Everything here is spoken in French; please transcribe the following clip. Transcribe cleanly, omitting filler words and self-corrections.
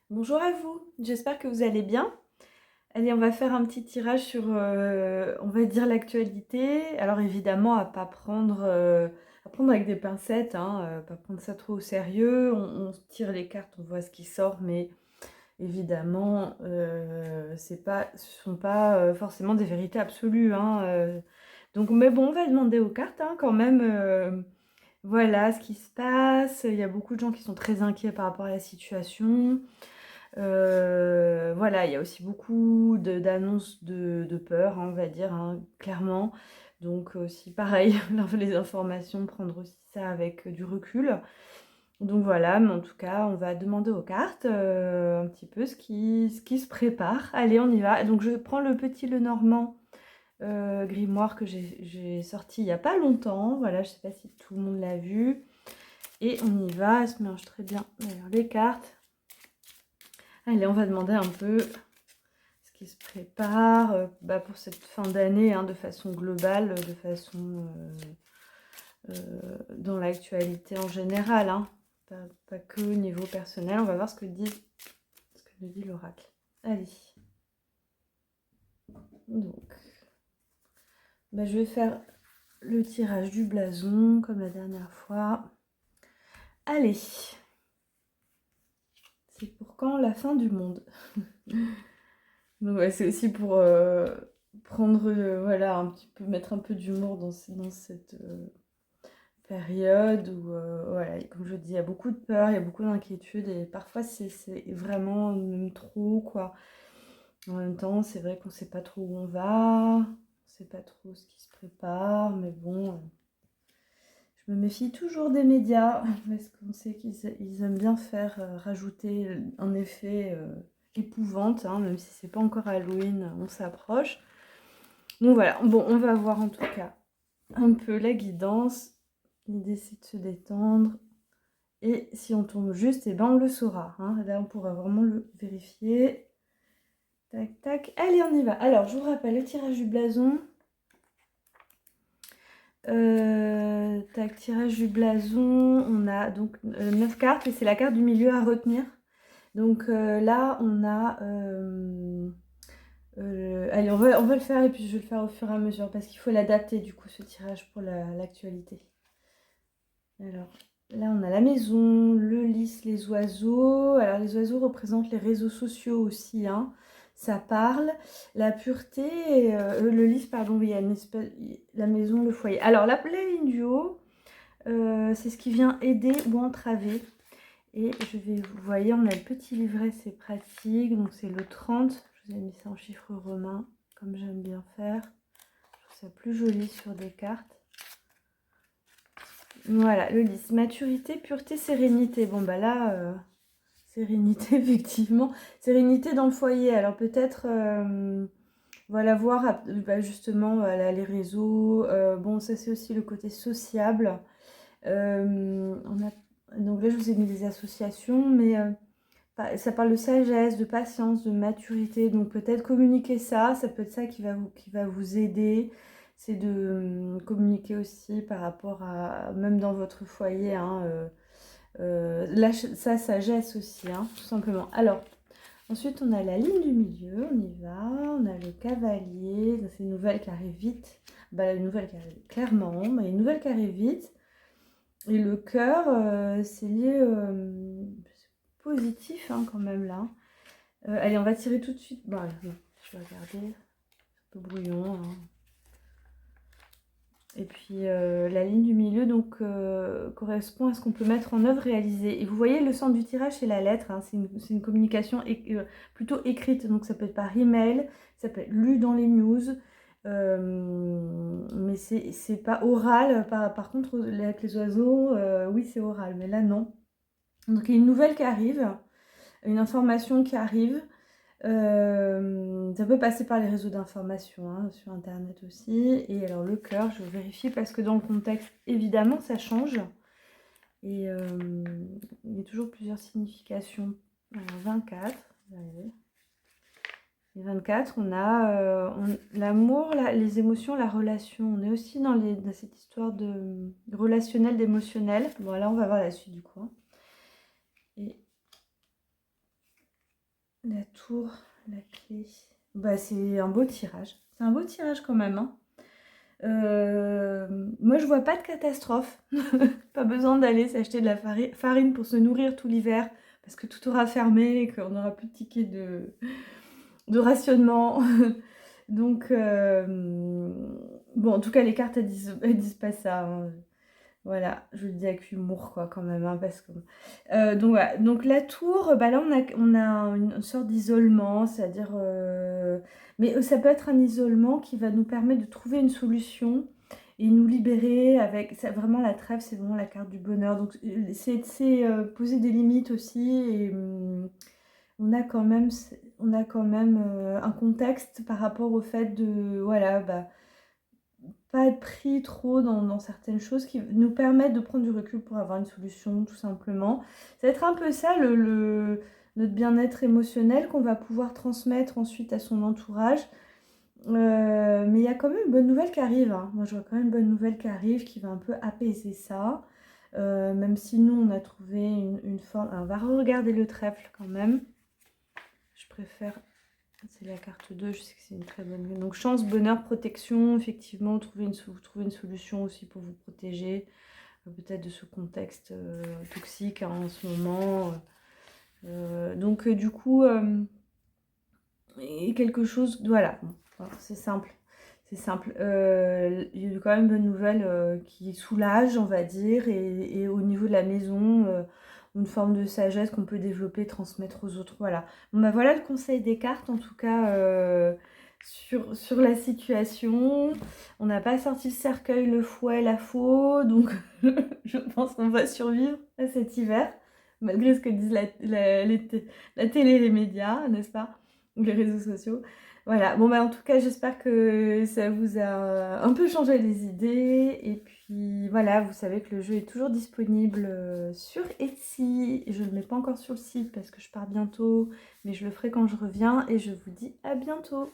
Bonjour à vous, j'espère que vous allez bien. Allez, on va faire un petit tirage sur, on va dire l'actualité. Alors évidemment à prendre avec des pincettes, hein, pas prendre ça trop au sérieux. On tire les cartes, on voit ce qui sort, mais évidemment, ce sont pas, forcément des vérités absolues, hein, donc mais bon, on va demander aux cartes, hein, quand même, voilà ce qui se passe. Il y a beaucoup de gens qui sont très inquiets par rapport à la situation. Voilà, il y a aussi beaucoup d'annonces de peur, hein, on va dire, hein, clairement. Donc aussi pareil, les informations, prendre aussi ça avec du recul. Donc voilà, mais en tout cas, on va demander aux cartes un petit peu ce qui se prépare. Allez, on y va. Donc je prends le petit Lenormand grimoire que j'ai sorti il n'y a pas longtemps. Voilà, je ne sais pas si tout le monde l'a vu. Et on y va, elle se mélange très bien. Alors, les cartes. Allez, on va demander un peu ce qui se prépare pour cette fin d'année, hein, de façon globale, de façon dans l'actualité en général, hein, pas que au niveau personnel. On va voir ce que nous dit l'oracle. Allez. Donc, je vais faire le tirage du blason comme la dernière fois. Allez. C'est pour quand la fin du monde? Donc ouais, c'est aussi pour prendre, voilà, un petit peu, mettre un peu d'humour dans cette période où, voilà, comme je dis, il y a beaucoup de peur, il y a beaucoup d'inquiétude et parfois c'est vraiment même trop, quoi. En même temps, c'est vrai qu'on sait pas trop où on va, on sait pas trop ce qui se prépare, mais bon, je me méfie toujours des médias parce qu'on sait qu'ils aiment bien faire rajouter un effet épouvante, hein, même si c'est pas encore Halloween, on s'approche. Donc voilà, bon, on va voir en tout cas un peu la guidance. L'idée c'est de se détendre. Et si on tombe juste, et ben on le saura, hein. Là, on pourra vraiment le vérifier. Tac, tac. Allez, on y va. Alors, je vous rappelle le tirage du blason. Tac, tirage du blason. On a donc 9 cartes et c'est la carte du milieu à retenir. Donc là, on a... allez, on va le faire et puis je vais le faire au fur et à mesure parce qu'il faut l'adapter du coup, ce tirage pour l'actualité. Alors, là, on a la maison, le lys, les oiseaux. Alors, les oiseaux représentent les réseaux sociaux aussi, hein. Ça parle. La pureté, le lys, pardon, oui, il y a la maison, le foyer. Alors, la ligne du haut, c'est ce qui vient aider ou entraver. Et vous voyez, on a le petit livret, c'est pratique. Donc, c'est le 30. Je vous ai mis ça en chiffre romain, comme j'aime bien faire. Je trouve ça plus joli sur des cartes. Voilà, le lys. Maturité, pureté, sérénité. Bon, bah là, sérénité, effectivement. Sérénité dans le foyer. Alors, peut-être, voilà, voir justement voilà, les réseaux. Bon, ça, c'est aussi le côté sociable. Donc là, je vous ai mis des associations, mais ça parle de sagesse, de patience, de maturité. Donc, peut-être communiquer ça. Ça peut être ça qui va vous aider. C'est de communiquer aussi par rapport à, même dans votre foyer, hein, sa sagesse aussi, hein, tout simplement. Alors, ensuite, on a la ligne du milieu, on y va. On a le cavalier, c'est une nouvelle qui arrive vite. Bah, une nouvelle qui arrive clairement, mais une nouvelle qui arrive vite. Et le cœur, c'est lié positif, hein, quand même, là. Allez, on va tirer tout de suite. Bon, allez, non, je vais regarder. Un peu brouillon, hein. Et puis la ligne du milieu donc correspond à ce qu'on peut mettre en œuvre, réaliser. Et vous voyez, le centre du tirage, c'est la lettre, hein. C'est une communication plutôt écrite. Donc ça peut être par email, ça peut être lu dans les news. Mais c'est pas oral. Par contre, avec les oiseaux, oui, c'est oral. Mais là, non. Donc il y a une nouvelle qui arrive, une information qui arrive. Ça peut passer par les réseaux d'information, hein, sur internet aussi. Et alors le cœur, je vérifie parce que dans le contexte, évidemment, ça change. Et il y a toujours plusieurs significations. Alors 24, et 24, on a l'amour, les émotions, la relation. On est aussi dans cette histoire de relationnel, d'émotionnel. Bon, là, on va voir la suite du coup, hein. Et La tour, la clé. Bah, c'est un beau tirage. C'est un beau tirage quand même, hein. Moi, je vois pas de catastrophe. Pas besoin d'aller s'acheter de la farine pour se nourrir tout l'hiver parce que tout aura fermé et qu'on n'aura plus de tickets de rationnement. Donc, bon, en tout cas, les cartes, elles disent pas ça, hein. Voilà, je le dis avec humour, quoi, quand même, hein, parce que... donc, voilà. Donc, la tour, bah là, on a une sorte d'isolement, c'est-à-dire... mais ça peut être un isolement qui va nous permettre de trouver une solution et nous libérer avec... Ça, vraiment, la trêve, c'est vraiment la carte du bonheur. Donc, c'est poser des limites aussi et... on a quand même, un contexte par rapport au fait de... Voilà, bah pas être pris trop dans certaines choses qui nous permettent de prendre du recul pour avoir une solution, tout simplement. Ça va être un peu ça, notre bien-être émotionnel qu'on va pouvoir transmettre ensuite à son entourage. Mais il y a quand même une bonne nouvelle qui arrive, hein. Moi, je vois quand même une bonne nouvelle qui arrive, qui va un peu apaiser ça. Même si nous, on a trouvé une forme... Alors, on va regarder le trèfle quand même. Je préfère... C'est la carte 2, je sais que c'est une très bonne... Donc chance, bonheur, protection, effectivement, vous trouvez une solution aussi pour vous protéger, peut-être de ce contexte toxique, hein, en ce moment. Donc du coup, et quelque chose... Voilà, bon, voilà, c'est simple. C'est simple. Il y a quand même une bonne nouvelle qui soulage, on va dire, et au niveau de la maison, une forme de sagesse qu'on peut développer, transmettre aux autres. Voilà. Bon, bah, voilà le conseil des cartes, en tout cas, sur la situation. On n'a pas sorti le cercueil, le fouet, la faux, donc je pense qu'on va survivre à cet hiver, malgré ce que disent la télé et les médias, n'est-ce pas? Ou les réseaux sociaux. Voilà, bon bah en tout cas j'espère que ça vous a un peu changé les idées et puis voilà, vous savez que le jeu est toujours disponible sur Etsy. Je ne le mets pas encore sur le site parce que je pars bientôt, mais je le ferai quand je reviens et je vous dis à bientôt.